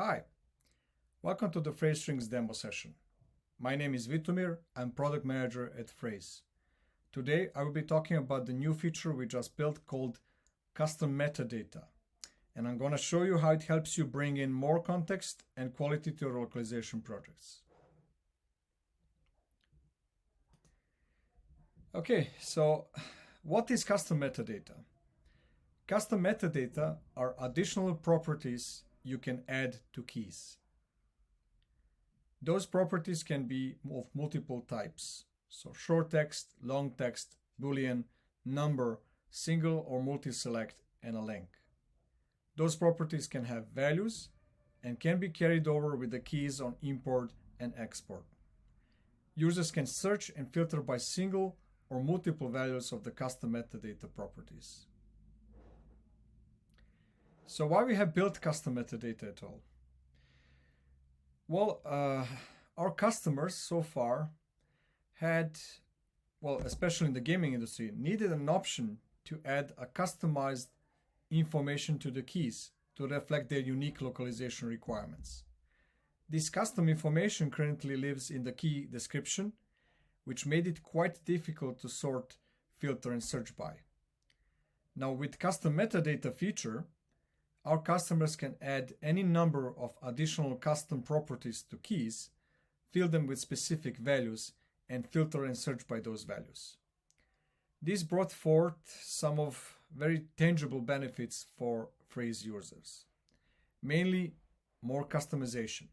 Hi, welcome to the Phrase Strings demo session. My name is Vitomir, I'm product manager at Phrase. Today I will be talking about the new feature we just built called Custom Metadata. And I'm going to show you how it helps you bring in more context and quality to your localization projects. Okay, so what is custom metadata? Custom metadata are additional properties you can add to keys. Those properties can be of multiple types. So short text, long text, Boolean, number, single or multi-select, and a length. Those properties can have values and can be carried over with the keys on import and export. Users can search and filter by single or multiple values of the custom metadata properties. So why we have built custom metadata at all? Well, our customers so far had, especially in the gaming industry, needed an option to add a customized information to the keys to reflect their unique localization requirements. This custom information currently lives in the key description, which made it quite difficult to sort, filter, and search by. Now, with custom metadata feature, our customers can add any number of additional custom properties to keys, fill them with specific values, and filter and search by those values. This brought forth some of very tangible benefits for Phrase users. Mainly, more customization.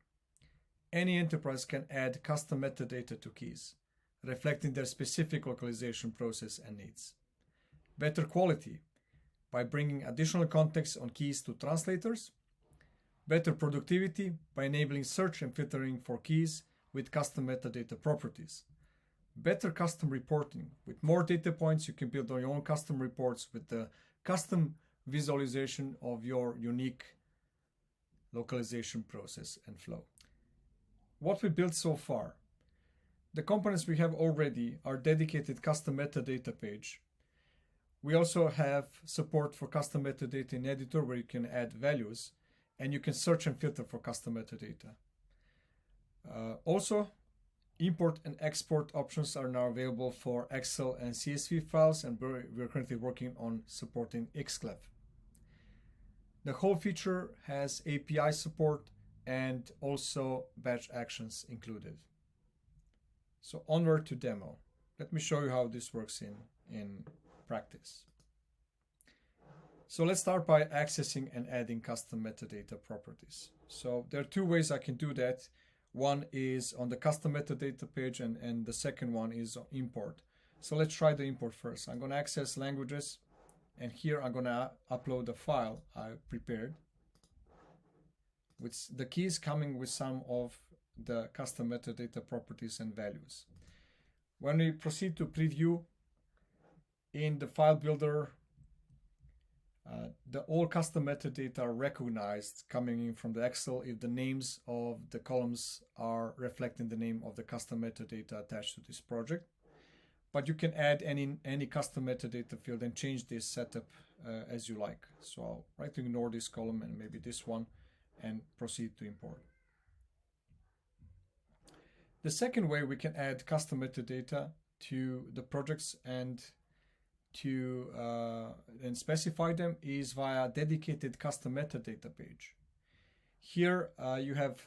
Any enterprise can add custom metadata to keys, reflecting their specific localization process and needs. Better quality, by bringing additional context on keys to translators. Better productivity by enabling search and filtering for keys with custom metadata properties. Better custom reporting. With more data points, you can build your own custom reports with the custom visualization of your unique localization process and flow. What we built so far. The components we have already are dedicated custom metadata page. We also have support for custom metadata in editor where you can add values and you can search and filter for custom metadata. Also, import and export options are now available for Excel and CSV files, and we're currently working on supporting Xclef. The whole feature has API support and also batch actions included. So onward to demo. Let me show you how this works in practice. So let's start by accessing and adding custom metadata properties. So there are two ways I can do that. One is on the custom metadata page and the second one is import. So let's try the import first. I'm going to access languages and here I'm going to upload a file I prepared with the keys coming with some of the custom metadata properties and values. When we proceed to preview, in the file builder, all custom metadata are recognized coming in from the Excel if the names of the columns are reflecting the name of the custom metadata attached to this project. But you can add any custom metadata field and change this setup as you like. So I'll right to ignore this column and maybe this one and proceed to import. The second way we can add custom metadata to the projects and specify them is via dedicated custom metadata page. Here you have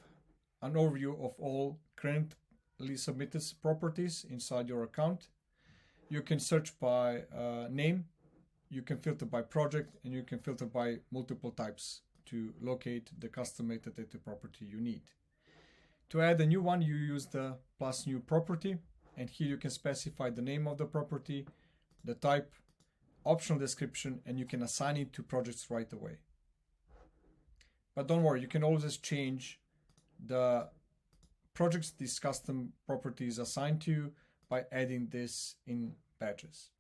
an overview of all currently submitted properties inside your account. You can search by name, you can filter by project, and you can filter by multiple types to locate the custom metadata property you need. To add a new one, you use the plus new property, and here you can specify the name of the property, the type, optional description, and you can assign it to projects right away. But don't worry, you can always change the projects this custom property is assigned to by adding this in batches.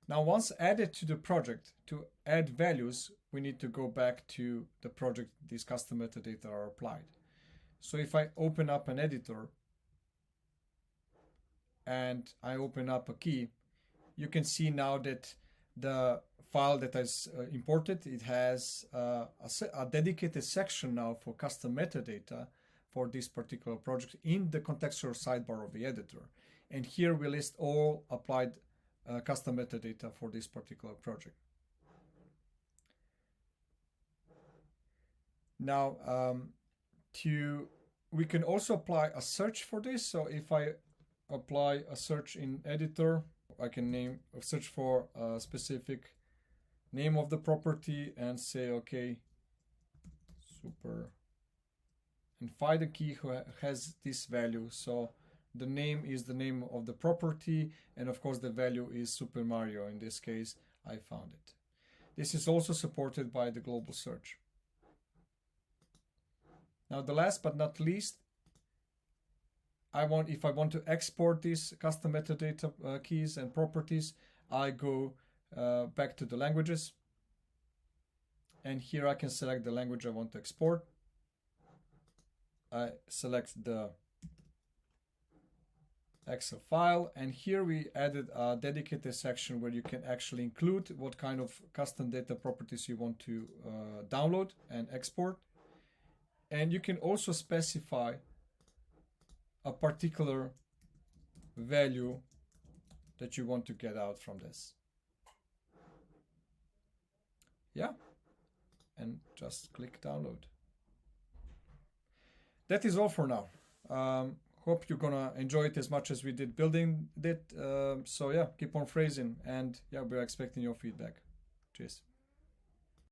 Now, once added to the project, to add values, we need to go back to the project these custom metadata are applied. So if I open up an editor and I open up a key, you can see now that the file that is imported, it has a dedicated section now for custom metadata for this particular project in the contextual sidebar of the editor. And here we list all applied custom metadata for this particular project. Now, we can also apply a search for this. So if I apply a search in editor, I can search for a specific name of the property and say, okay, super, and find a key who has this value. So the name is the name of the property, and of course the value is Super Mario. In this case, I found it. This is also supported by the global search. Now, the last but not least, if I want to export these custom metadata keys and properties, I go back to the languages, and here I can select the language I want to export. I select the Excel file, and here we added a dedicated section where you can actually include what kind of custom data properties you want to download and export. And you can also specify a particular value that you want to get out from this. Yeah, and just click download. That is all for now. Hope you're gonna enjoy it as much as we did building it. So yeah, keep on phrasing, and yeah, we're expecting your feedback. Cheers.